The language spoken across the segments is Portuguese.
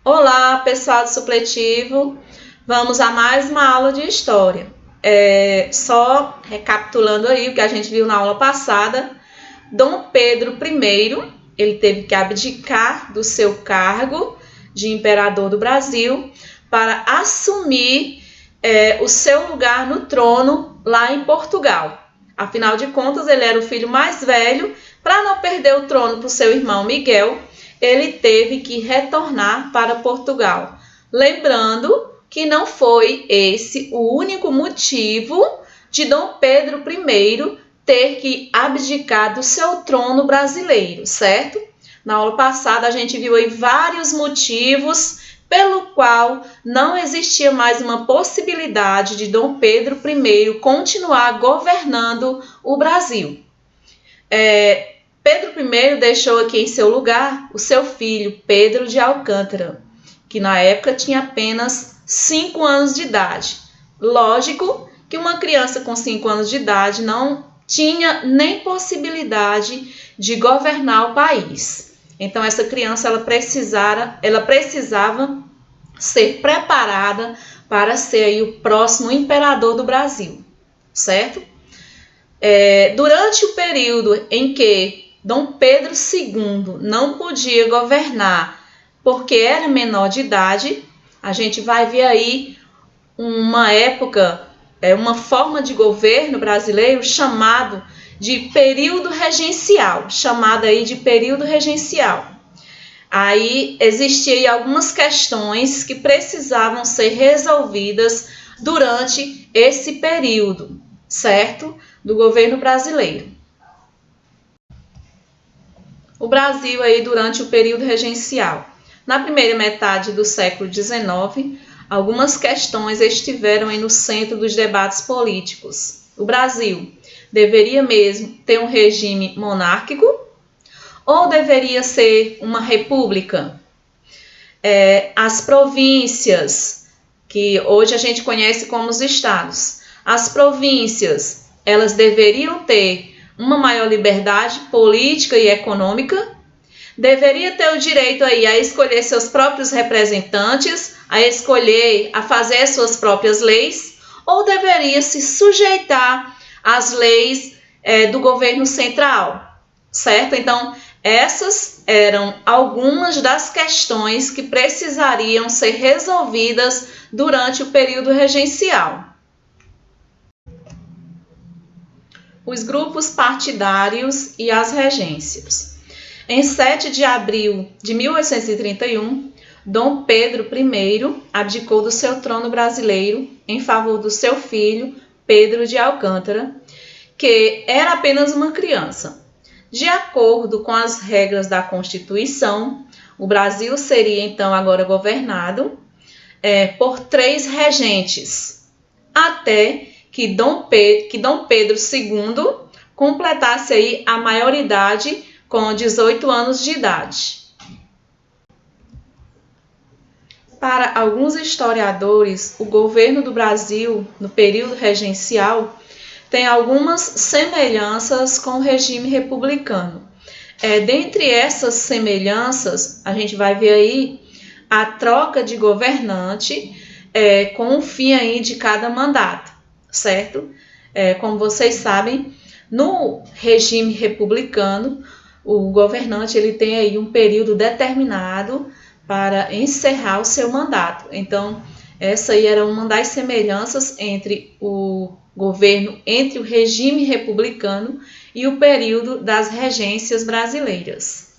Olá, pessoal do supletivo. Vamos a mais uma aula de história. Só recapitulando aí o que a gente viu na aula passada, Dom Pedro I, ele teve que abdicar do seu cargo de imperador do Brasil para assumir o seu lugar no trono lá em Portugal. Afinal de contas, ele era o filho mais velho. Para não perder o trono para o seu irmão Miguel, ele teve que retornar para Portugal. Lembrando que não foi esse o único motivo de Dom Pedro I ter que abdicar do seu trono brasileiro, certo? Na aula passada a gente viu aí vários motivos pelo qual não existia mais uma possibilidade de Dom Pedro I continuar governando o Brasil. Pedro I deixou aqui em seu lugar o seu filho Pedro de Alcântara, que na época tinha apenas 5 anos de idade. Lógico que uma criança com 5 anos de idade não tinha nem possibilidade de governar o país. Então essa criança ela precisava ser preparada para ser aí o próximo imperador do Brasil, certo? Durante o período em que Dom Pedro II não podia governar porque era menor de idade, a gente vai ver aí uma época, uma forma de governo brasileiro chamado de período regencial, Aí existiam algumas questões que precisavam ser resolvidas durante esse período, certo? Do governo brasileiro. O Brasil aí durante o período regencial. Na primeira metade do século XIX, algumas questões estiveram aí no centro dos debates políticos. O Brasil deveria mesmo ter um regime monárquico ou deveria ser uma república? As províncias, que hoje a gente conhece como os estados, as províncias, elas deveriam ter uma maior liberdade política e econômica, deveria ter o direito aí a escolher seus próprios representantes, a fazer suas próprias leis, ou deveria se sujeitar às leis do governo central, certo? Então, essas eram algumas das questões que precisariam ser resolvidas durante o período regencial. Os grupos partidários e as regências. Em 7 de abril de 1831, Dom Pedro I abdicou do seu trono brasileiro em favor do seu filho, Pedro de Alcântara, que era apenas uma criança. De acordo com as regras da Constituição, o Brasil seria então agora governado por 3 regentes, até que Dom Pedro II completasse aí a maioridade com 18 anos de idade. Para alguns historiadores, o governo do Brasil, no período regencial, tem algumas semelhanças com o regime republicano. Dentre essas semelhanças, a gente vai ver aí a troca de governante com o fim aí de cada mandato, certo? Como vocês sabem, no regime republicano, o governante ele tem aí um período determinado para encerrar o seu mandato. Então, essa aí era uma das semelhanças entre o regime republicano e o período das regências brasileiras.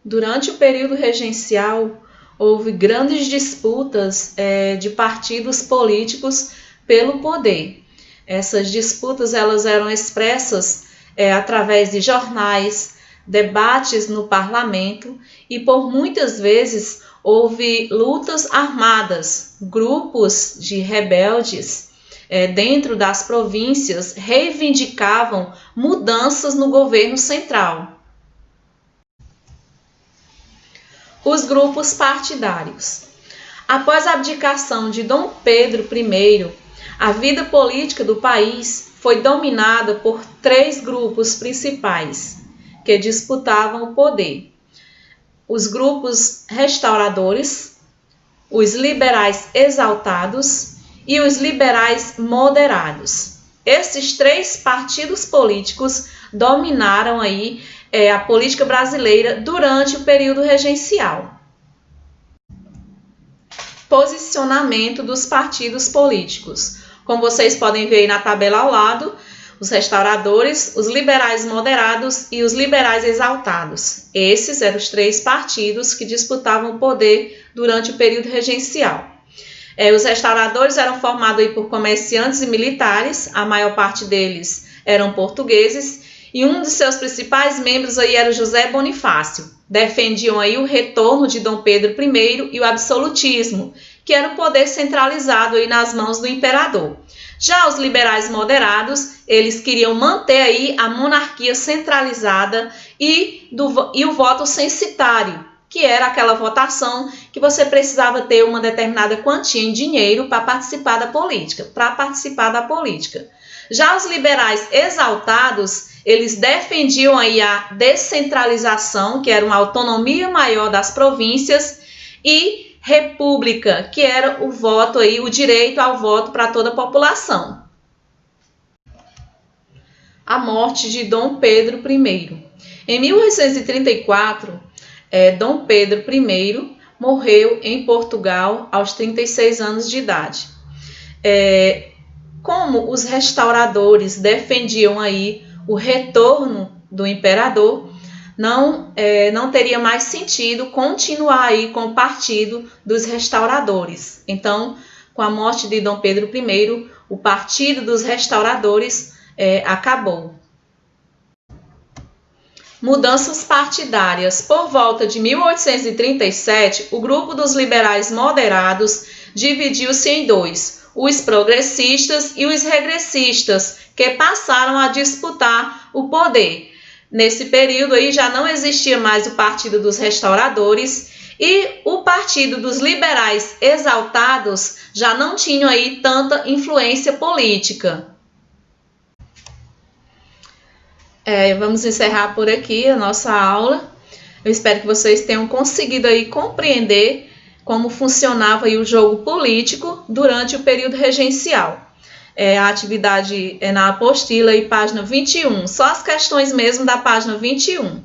Durante o período regencial, houve grandes disputas de partidos políticos pelo poder. Essas disputas elas eram expressas através de jornais, debates no parlamento e por muitas vezes houve lutas armadas, grupos de rebeldes dentro das províncias reivindicavam mudanças no governo central. Os grupos partidários. Após a abdicação de Dom Pedro I, a vida política do país foi dominada por 3 grupos principais que disputavam o poder. os grupos restauradores, os liberais exaltados e os liberais moderados. Esses três partidos políticos dominaram aí a política brasileira durante o período regencial. Posicionamento dos partidos políticos. Como vocês podem ver aí na tabela ao lado, os restauradores, os liberais moderados e os liberais exaltados. Esses eram os três partidos que disputavam o poder durante o período regencial. Os restauradores eram formados aí por comerciantes e militares, a maior parte deles eram portugueses, e um de seus principais membros aí era o José Bonifácio. Defendiam aí o retorno de Dom Pedro I e o absolutismo, que era o poder centralizado aí nas mãos do imperador. Já os liberais moderados, eles queriam manter aí a monarquia centralizada e o voto censitário, que era aquela votação que você precisava ter uma determinada quantia em dinheiro para participar da política, Já os liberais exaltados, eles defendiam aí a descentralização, que era uma autonomia maior das províncias, e república, que era o voto aí, o direito ao voto para toda a população. A morte de Dom Pedro I. Em 1834, Dom Pedro I morreu em Portugal aos 36 anos de idade. Como os restauradores defendiam aí o retorno do imperador, não teria mais sentido continuar aí com o partido dos restauradores. Então, com a morte de Dom Pedro I, o partido dos restauradores acabou. Mudanças partidárias. Por volta de 1837, o grupo dos liberais moderados dividiu-se em dois, os progressistas e os regressistas, que passaram a disputar o poder. Nesse período aí já não existia mais o Partido dos Restauradores e o Partido dos Liberais Exaltados já não tinham aí tanta influência política. Vamos encerrar por aqui a nossa aula. Eu espero que vocês tenham conseguido aí compreender como funcionava aí o jogo político durante o período regencial. A atividade é na apostila, aí, página 21, só as questões mesmo da página 21.